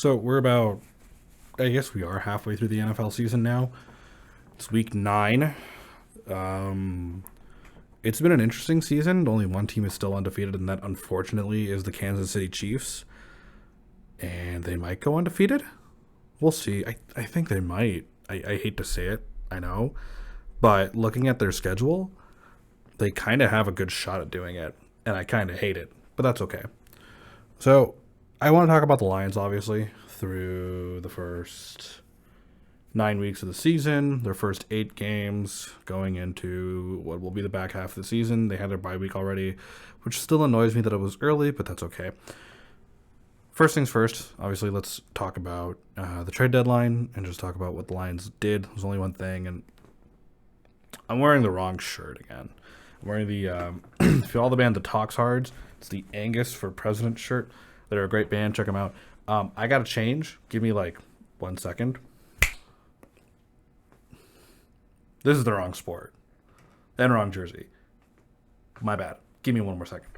So I guess we are halfway through the NFL season now. It's week 9. It's been an interesting season. Only one team is still undefeated, and that unfortunately is the Kansas City Chiefs. And they might go undefeated. We'll see. I think they might. I hate to say it, I know. But looking at their schedule, they kind of have a good shot at doing it. And I kind of hate it, but that's okay. So I want to talk about the Lions, obviously, through the first 9 weeks of the season, their first 8 games going into what will be the back half of the season. They had their bye week already, which still annoys me that it was early, but that's okay. First things first, obviously, let's talk about the trade deadline and just talk about what the Lions did. There's only one thing, and I'm wearing the wrong shirt again. I'm wearing the, if you all the band, the Talks Hards, it's the Angus for President shirt. They're a great band. Check them out. I got to change. Give me like 1 second. This is the wrong sport. And wrong jersey. My bad. Give me 1 more second.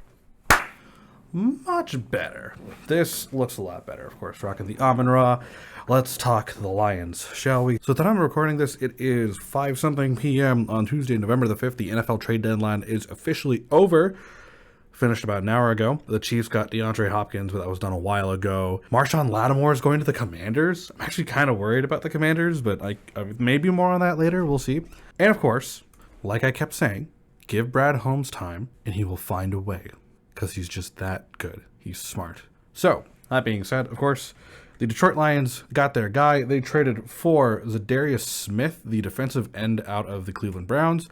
Much better. This looks a lot better, of course. Rocking the Amun-Ra. Let's talk the Lions, shall we? So at the time I'm recording this, it is 5-something p.m. on Tuesday, November the 5th. The NFL trade deadline is officially over. Finished about an hour ago. The Chiefs got DeAndre Hopkins, but that was done a while ago. Marshawn Lattimore is going to the Commanders. I'm actually kind of worried about the Commanders, but maybe more on that later. We'll see. And of course, like I kept saying, give Brad Holmes time, and he will find a way. Because he's just that good. He's smart. So, that being said, of course, the Detroit Lions got their guy. They traded for Za'Darius Smith, the defensive end out of the Cleveland Browns.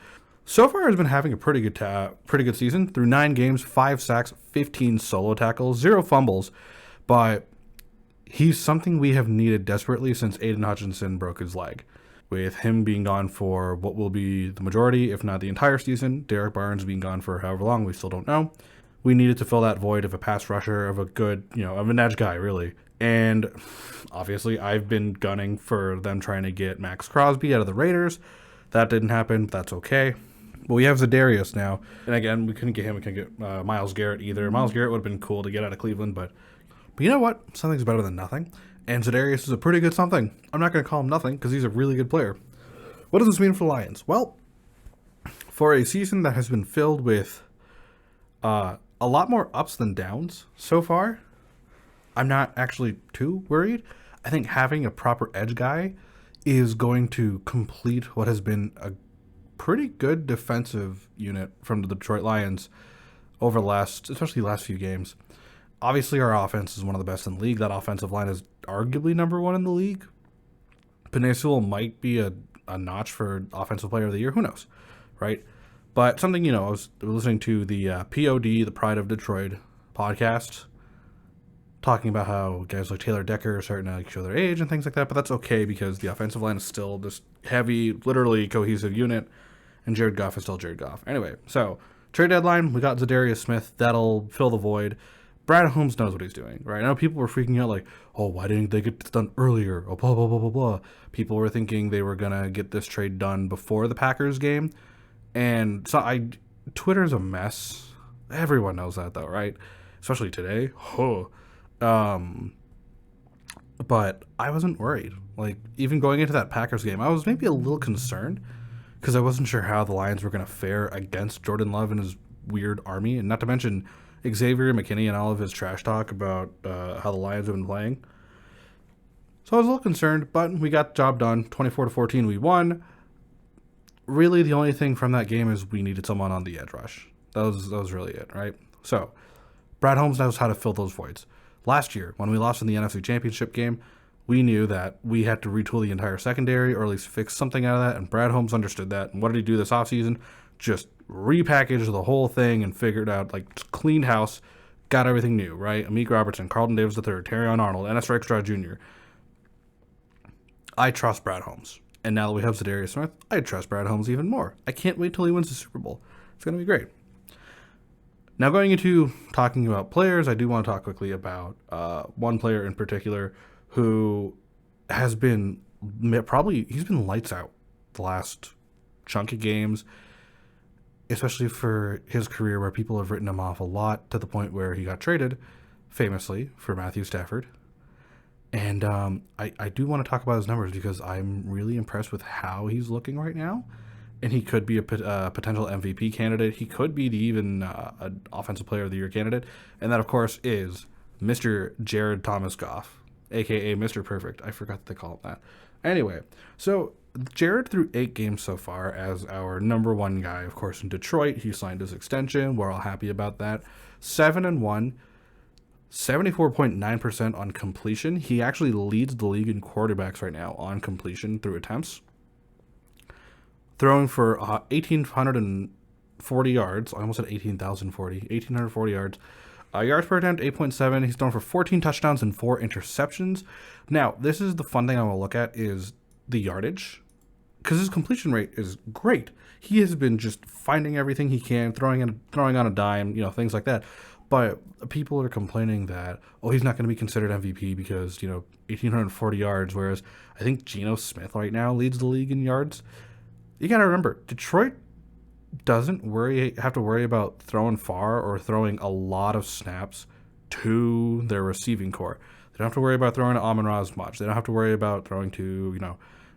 So far, has been having a pretty good season. Through 9 games, 5 sacks, 15 solo tackles, 0 fumbles. But he's something we have needed desperately since Aidan Hutchinson broke his leg. With him being gone for what will be the majority, if not the entire season, Derek Barnes being gone for however long, we still don't know. We needed to fill that void of a pass rusher, of a good, of an edge guy, really. And obviously, I've been gunning for them trying to get Max Crosby out of the Raiders. That didn't happen. That's okay. But we have Za'Darius now. And again, we couldn't get him. We couldn't get Myles Garrett either. Myles Garrett would have been cool to get out of Cleveland. But you know what? Something's better than nothing. And Za'Darius is a pretty good something. I'm not going to call him nothing because he's a really good player. What does this mean for the Lions? Well, for a season that has been filled with a lot more ups than downs so far, I'm not actually too worried. I think having a proper edge guy is going to complete what has been a pretty good defensive unit from the Detroit Lions over especially the last few games. Obviously, our offense is one of the best in the league. That offensive line is arguably number 1 in the league. Penei Sewell might be a notch for Offensive Player of the Year. Who knows, right? But something, I was listening to the POD, the Pride of Detroit podcast, talking about how guys like Taylor Decker are starting to show their age and things like that. But that's okay because the offensive line is still this heavy, literally cohesive unit, and Jared Goff is still Jared Goff. Anyway, so trade deadline, we got Za'Darius Smith. That'll fill the void. Brad Holmes knows what he's doing, right? I know people were freaking out like, oh, why didn't they get this done earlier? Oh, blah, blah, blah, blah, blah. People were thinking they were going to get this trade done before the Packers game. And so Twitter's a mess. Everyone knows that though, right? Especially today. But I wasn't worried. Like, even going into that Packers game, I was maybe a little concerned because I wasn't sure how the Lions were going to fare against Jordan Love and his weird army. And not to mention Xavier McKinney and all of his trash talk about how the Lions have been playing. So I was a little concerned, but we got the job done. 24-14, we won. Really, the only thing from that game is we needed someone on the edge rush. That was really it, right? So, Brad Holmes knows how to fill those voids. Last year, when we lost in the NFC Championship game, we knew that we had to retool the entire secondary or at least fix something out of that, and Brad Holmes understood that. And what did he do this offseason? Just repackaged the whole thing and figured out, cleaned house, got everything new, right? Amik Robertson, Carlton Davis III, Terrion Arnold, Ennis Rakestraw Jr. I trust Brad Holmes. And now that we have Za'Darius Smith, I trust Brad Holmes even more. I can't wait till he wins the Super Bowl. It's going to be great. Now going into talking about players, I do want to talk quickly about one player in particular who has been he's been lights out the last chunk of games, especially for his career where people have written him off a lot to the point where he got traded, famously, for Matthew Stafford. And I do want to talk about his numbers because I'm really impressed with how he's looking right now. And he could be a potential MVP candidate. He could be even an Offensive Player of the Year candidate. And that, of course, is Mr. Jared Thomas Goff, a.k.a. Mr. Perfect. I forgot to call him that. Anyway, so Jared threw 8 games so far as our number one guy, of course, in Detroit. He signed his extension. We're all happy about that. 7-1. 74.9% on completion. He actually leads the league in quarterbacks right now on completion through attempts. Throwing for 1,840 yards. I almost said 18,040. 1,840 yards. Yards per attempt, 8.7. He's thrown for 14 touchdowns and 4 interceptions. Now, this is the fun thing I want to look at is the yardage. Because his completion rate is great. He has been just finding everything he can, throwing on a dime, things like that. But people are complaining that, he's not going to be considered MVP because, 1,840 yards, whereas I think Geno Smith right now leads the league in yards. You got to remember, Detroit doesn't have to worry about throwing far or throwing a lot of snaps to their receiving core. They don't have to worry about throwing to Amon-Ra as much. They don't have to worry about throwing to,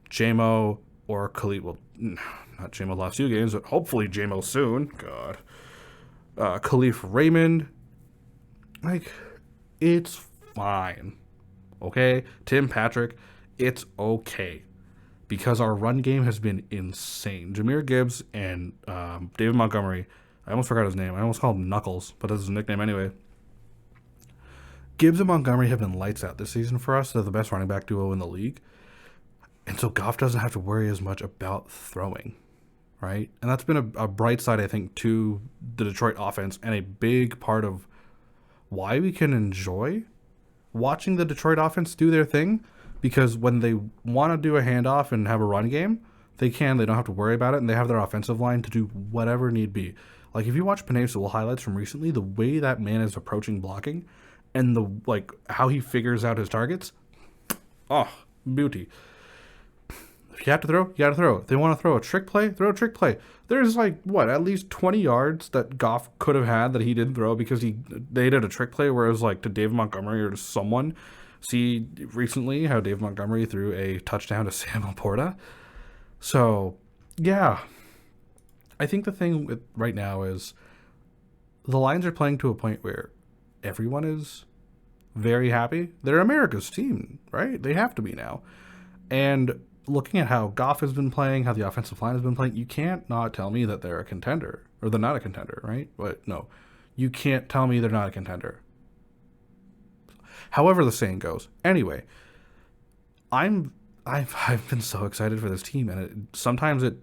J-Mo or Khalid. Well, not J-Mo last few games, but hopefully J-Mo soon. God. Khalif Raymond. It's fine. Okay? Tim Patrick, it's okay. Because our run game has been insane. Jahmyr Gibbs and David Montgomery, I almost forgot his name. I almost called him Knuckles, but that's his nickname anyway. Gibbs and Montgomery have been lights out this season for us. They're the best running back duo in the league. And so Goff doesn't have to worry as much about throwing, right? And that's been a bright side, I think, to the Detroit offense and a big part of why we can enjoy watching the Detroit offense do their thing. Because when they want to do a handoff and have a run game, they can. They don't have to worry about it, and they have their offensive line to do whatever need be. Like, if you watch Penei Sewell highlights from recently, the way that man is approaching blocking and how he figures out his targets, beauty. If you have to throw, you got to throw. If they want to throw a trick play, throw a trick play. There's at least 20 yards that Goff could have had that he didn't throw because they did a trick play where it was to David Montgomery or to someone. See recently how Dave Montgomery threw a touchdown to Sam Laporta. So, yeah. I think the thing right now is the Lions are playing to a point where everyone is very happy. They're America's team, right? They have to be now. And looking at how Goff has been playing, how the offensive line has been playing, you can't not tell me that they're a contender. Or they're not a contender, right? But no. You can't tell me they're not a contender. However the saying goes. Anyway, I've been so excited for this team, and sometimes it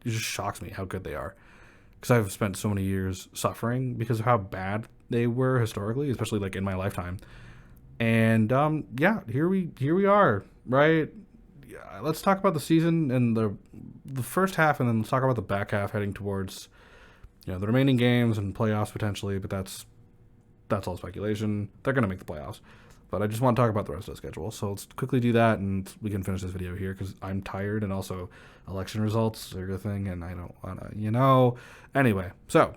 just shocks me how good they are, because I've spent so many years suffering because of how bad they were historically, especially in my lifetime. And here we are, right? Let's talk about the season and the first half, and then let's talk about the back half heading towards the remaining games and playoffs potentially, but that's all speculation. They're going to make the playoffs. But I just want to talk about the rest of the schedule. So let's quickly do that, and we can finish this video here because I'm tired, and also election results are a thing, and I don't want to, Anyway, so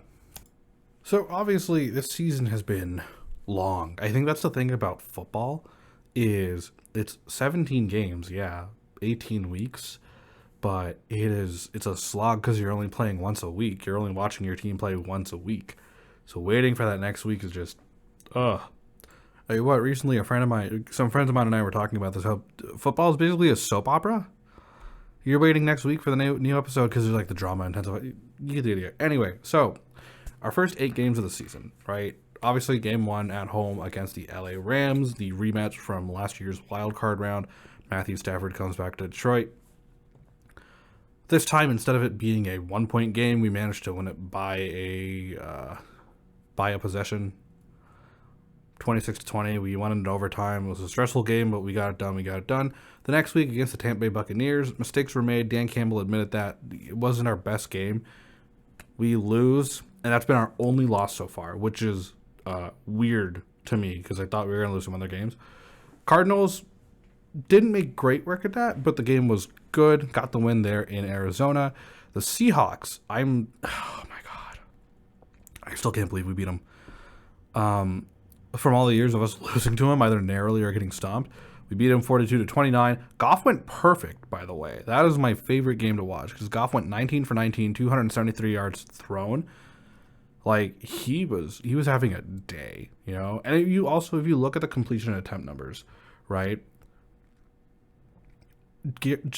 obviously this season has been long. I think that's the thing about football is it's 17 games, 18 weeks, but it's a slog because you're only playing once a week. You're only watching your team play once a week. So waiting for that next week is just, recently some friends of mine and I were talking about this, how football is basically a soap opera. You're waiting next week for the new episode because there's the drama intensified. You get the idea. Anyway, so our first 8 games of the season, right? Obviously, game 1 at home against the LA Rams, the rematch from last year's wild card round. Matthew Stafford comes back to Detroit. This time, instead of it being a 1-point game, we managed to win it by a possession, 26-20. We won it in overtime. It was a stressful game, but we got it done. The next week against the Tampa Bay Buccaneers, mistakes were made. Dan Campbell admitted that it wasn't our best game. We lose, and that's been our only loss so far, which is weird to me because I thought we were going to lose some other games. Cardinals didn't make great work at that, but the game was good. Got the win there in Arizona. The Seahawks, oh my God. I still can't believe we beat them. from all the years of us losing to him, either narrowly or getting stomped. We beat him 42-29. Goff went perfect, by the way. That is my favorite game to watch because Goff went 19 for 19, 273 yards thrown. Like he was having a day, you know. And you also, if you look at the completion attempt numbers, right?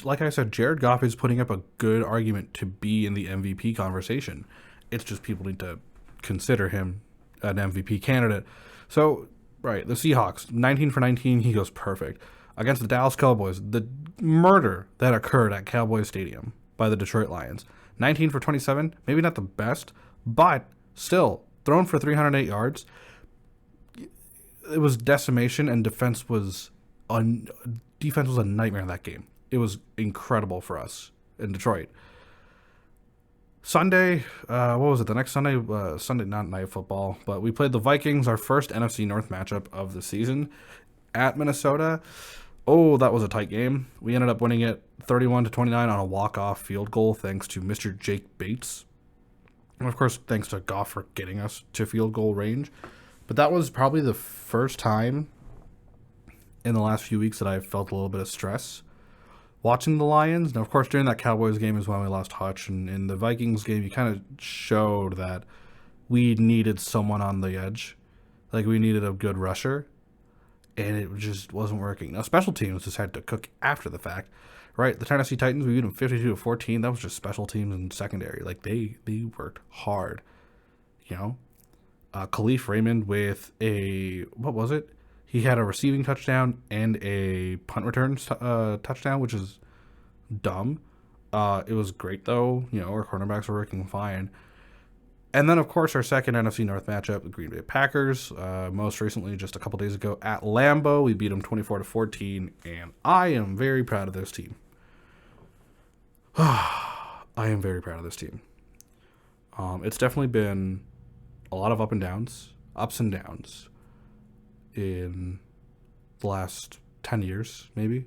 Like I said, Jared Goff is putting up a good argument to be in the MVP conversation. It's just people need to consider him an MVP candidate. So, right, the Seahawks, 19 for 19, he goes perfect. Against the Dallas Cowboys, the murder that occurred at Cowboys Stadium by the Detroit Lions, 19 for 27, maybe not the best, but still, thrown for 308 yards. It was decimation, and defense was a nightmare in that game. It was incredible for us in Detroit. Sunday, what was it? The next Sunday, Sunday, not night football, but we played the Vikings, our first NFC North matchup of the season at Minnesota. Oh, that was a tight game. We ended up winning it 31-29 on a walk-off field goal thanks to Mr. Jake Bates. And of course, thanks to Goff for getting us to field goal range. But that was probably the first time in the last few weeks that I've felt a little bit of stress watching the Lions. Now, of course, during that Cowboys game is when we lost Hutch, and in the Vikings game, you kind of showed that we needed someone on the edge. Like, we needed a good rusher, and it just wasn't working. Now, special teams just had to cook after the fact, right? The Tennessee Titans, we beat them 52-14. That was just special teams and secondary. Like, they worked hard, you know? Khalif Raymond with what was it? He had a receiving touchdown and a punt return touchdown, which is dumb. It was great, though. You know, our cornerbacks were working fine. And then, of course, our second NFC North matchup, the Green Bay Packers. Most recently, just a couple days ago at Lambeau, we beat them 24-14, and I am very proud of this team. I am very proud of this team. It's definitely been a lot of ups and downs in the last 10 years, maybe.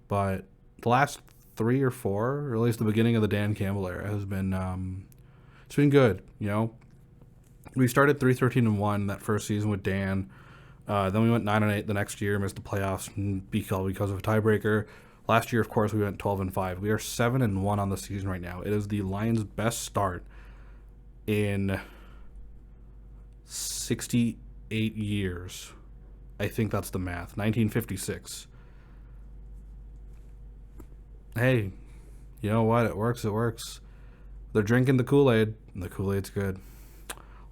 But the last 3 or 4, or at least the beginning of the Dan Campbell era, has been it's been good, you know. We started 3-13-1 that first season with Dan. Then we went 9-8 the next year, missed the playoffs because of a tiebreaker. Last year, of course, we went 12-5. We are 7-1 on the season right now. It is the Lions' best start in 68 years. I think that's the math. 1956. Hey, you know what? It works. They're drinking the Kool-Aid, and the Kool-Aid's good.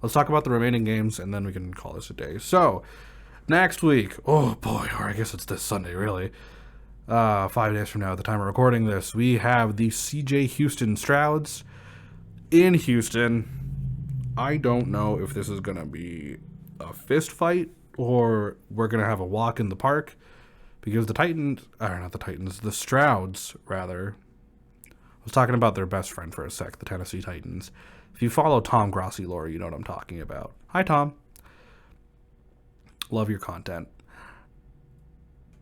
Let's talk about the remaining games, and then we can call this a day. So, next week, oh boy, or I guess it's this Sunday, really. 5 days from now, at the time of recording this, we have the CJ Houston Strouds in Houston. I don't know if this is going to be a fist fight or we're going to have a walk in the park because the Strouds, rather. I was talking about their best friend for a sec, the Tennessee Titans. If you follow Tom Grossi lore, you know what I'm talking about. Hi, Tom. Love your content.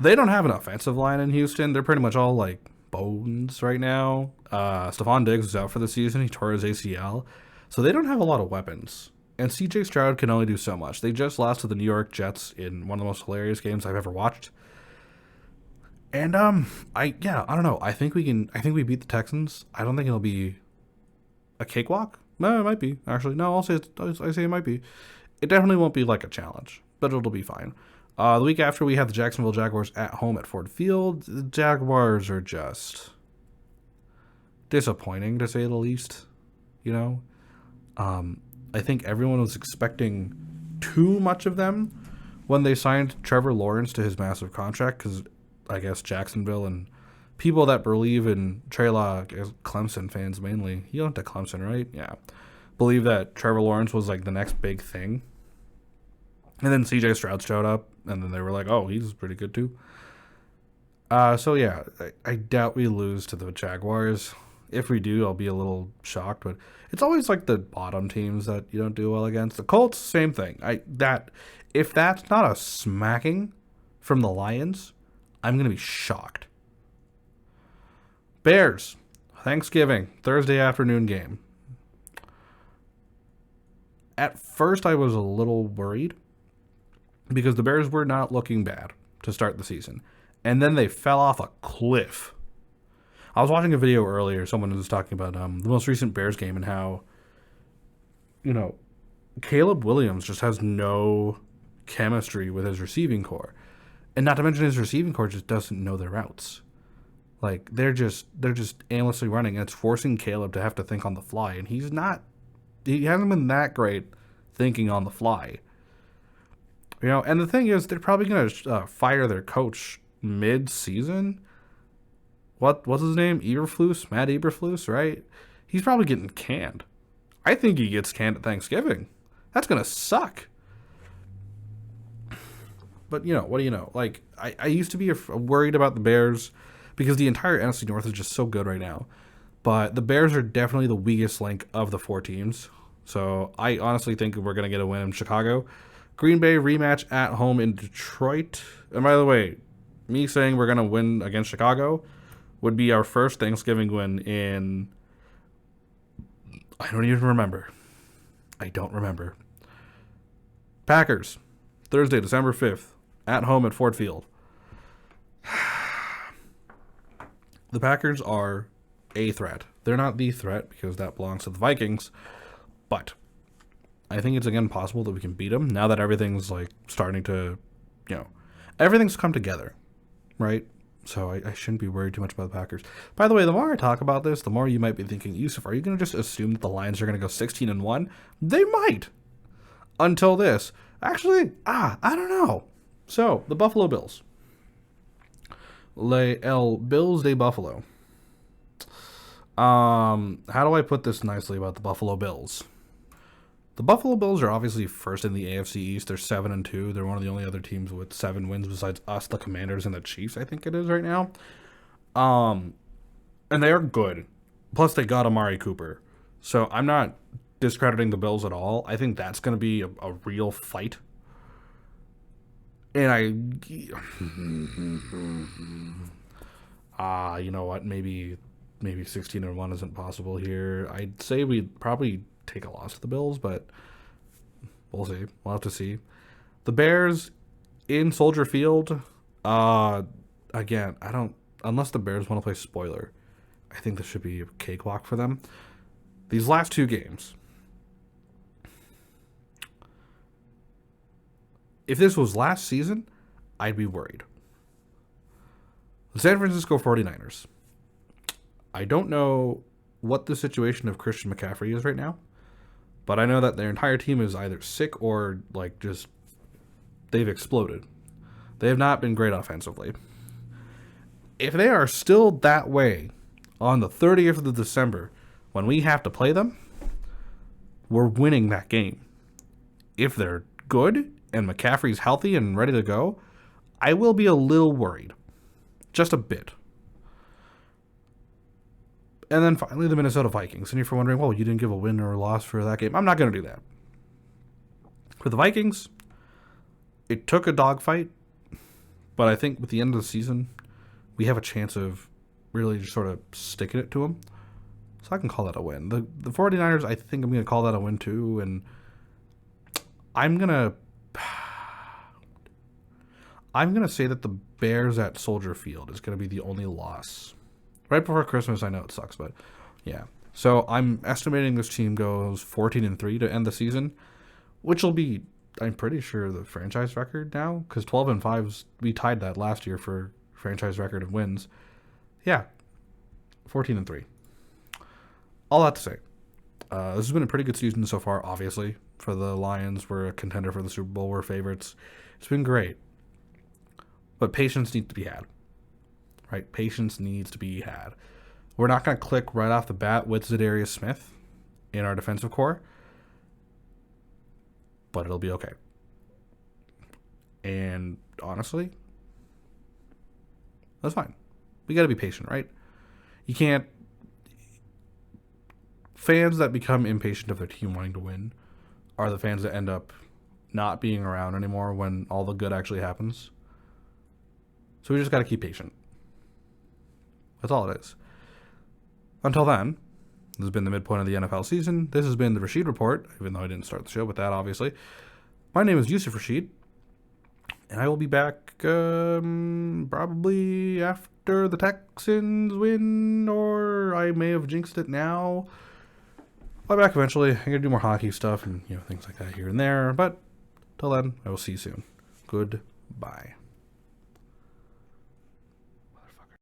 They don't have an offensive line in Houston. They're pretty much all, like, bones right now. Stephon Diggs is out for the season. He tore his ACL. So they don't have a lot of weapons. And CJ Stroud can only do so much. They just lost to the New York Jets in one of the most hilarious games I've ever watched. And I don't know. I think we beat the Texans. I don't think it'll be a cakewalk. No, it might be. Actually, no, I say it might be. It definitely won't be like a challenge, but it'll be fine. The week after, we have the Jacksonville Jaguars at home at Ford Field. The Jaguars are just disappointing, to say the least. You know? I think everyone was expecting too much of them when they signed Trevor Lawrence to his massive contract, because I guess Jacksonville and people that believe in Trey Lance, Clemson fans mainly, you went to Clemson, right? Yeah. Believe that Trevor Lawrence was like the next big thing. And then CJ Stroud showed up, and then they were like, oh, he's pretty good too. So yeah, I doubt we lose to the Jaguars. If we do, I'll be a little shocked, but it's always like the bottom teams that you don't do well against. The Colts, same thing. If that's not a smacking from the Lions, I'm going to be shocked. Bears, Thanksgiving, Thursday afternoon game. At first, I was a little worried because the Bears were not looking bad to start the season. And then they fell off a cliff. I was watching a video earlier. Someone was talking about the most recent Bears game and how, Caleb Williams just has no chemistry with his receiving core. And not to mention his receiving core just doesn't know their routes. Like, they're just aimlessly running, and it's forcing Caleb to have to think on the fly. And he hasn't been that great thinking on the fly. And the thing is, they're probably going to fire their coach mid-season. What's his name? Matt Eberflus, right? He's probably getting canned. I think he gets canned at Thanksgiving. That's going to suck. But, what do you know? Like, I used to be worried about the Bears because the entire NFC North is just so good right now. But the Bears are definitely the weakest link of the 4 teams. So I honestly think we're going to get a win in Chicago. Green Bay rematch at home in Detroit. And by the way, me saying we're going to win against Chicago would be our first Thanksgiving win in... I don't even remember. I don't remember. Packers, Thursday, December 5th, at home at Ford Field. The Packers are a threat. They're not the threat because that belongs to the Vikings, but I think it's again possible that we can beat them now that everything's like starting to, everything's come together, right? So I shouldn't be worried too much about the Packers. By the way, the more I talk about this, the more you might be thinking, Yusuf, are you going to just assume that the Lions are going to go 16-1? They might. Until this. Actually, I don't know. So, the Buffalo Bills. Bills de Buffalo. How do I put this nicely about the Buffalo Bills? The Buffalo Bills are obviously first in the AFC East. They're 7-2. They're one of the only other teams with 7 wins besides us, the Commanders, and the Chiefs, I think it is right now. And they are good. Plus, they got Amari Cooper. So I'm not discrediting the Bills at all. I think that's going to be a real fight. And you know what? Maybe 16-1 isn't possible here. I'd say we'd probably take a loss to the Bills, but we'll see. We'll have to see. The Bears in Soldier Field. Again, unless the Bears want to play spoiler, I think this should be a cakewalk for them. These last 2 games. If this was last season, I'd be worried. The San Francisco 49ers. I don't know what the situation of Christian McCaffrey is right now, but I know that their entire team is either sick or they've exploded. They have not been great offensively. If they are still that way on the 30th of December when we have to play them, we're winning that game. If they're good and McCaffrey's healthy and ready to go, I will be a little worried. Just a bit. And then finally, the Minnesota Vikings. And if you're wondering, well, you didn't give a win or a loss for that game. I'm not going to do that. For the Vikings, it took a dogfight. But I think with the end of the season, we have a chance of really just sort of sticking it to them. So I can call that a win. The 49ers, I think I'm going to call that a win too. And I'm going to say that the Bears at Soldier Field is going to be the only loss. Right before Christmas, I know it sucks, but yeah. So I'm estimating this team goes 14-3 to end the season, which will be, I'm pretty sure, the franchise record now, because 12-5, we tied that last year for franchise record of wins. Yeah, 14-3. All that to say, this has been a pretty good season so far, obviously. For the Lions, we're a contender for the Super Bowl. We're favorites. It's been great. But patience needs to be had. Right? Patience needs to be had. We're not going to click right off the bat with Za'Darius Smith in our defensive core. But it'll be okay. And honestly, that's fine. We got to be patient, right? You can't... Fans that become impatient of their team wanting to win are the fans that end up not being around anymore when all the good actually happens. So we just got to keep patient. That's all it is. Until then, this has been the midpoint of the NFL season. This has been the Rashid Report, even though I didn't start the show with that, obviously. My name is Yusuf Rashid. And I will be back probably after the Texans win, or I may have jinxed it now. I'll be back eventually. I'm going to do more hockey stuff and things like that here and there. But till then, I will see you soon. Goodbye.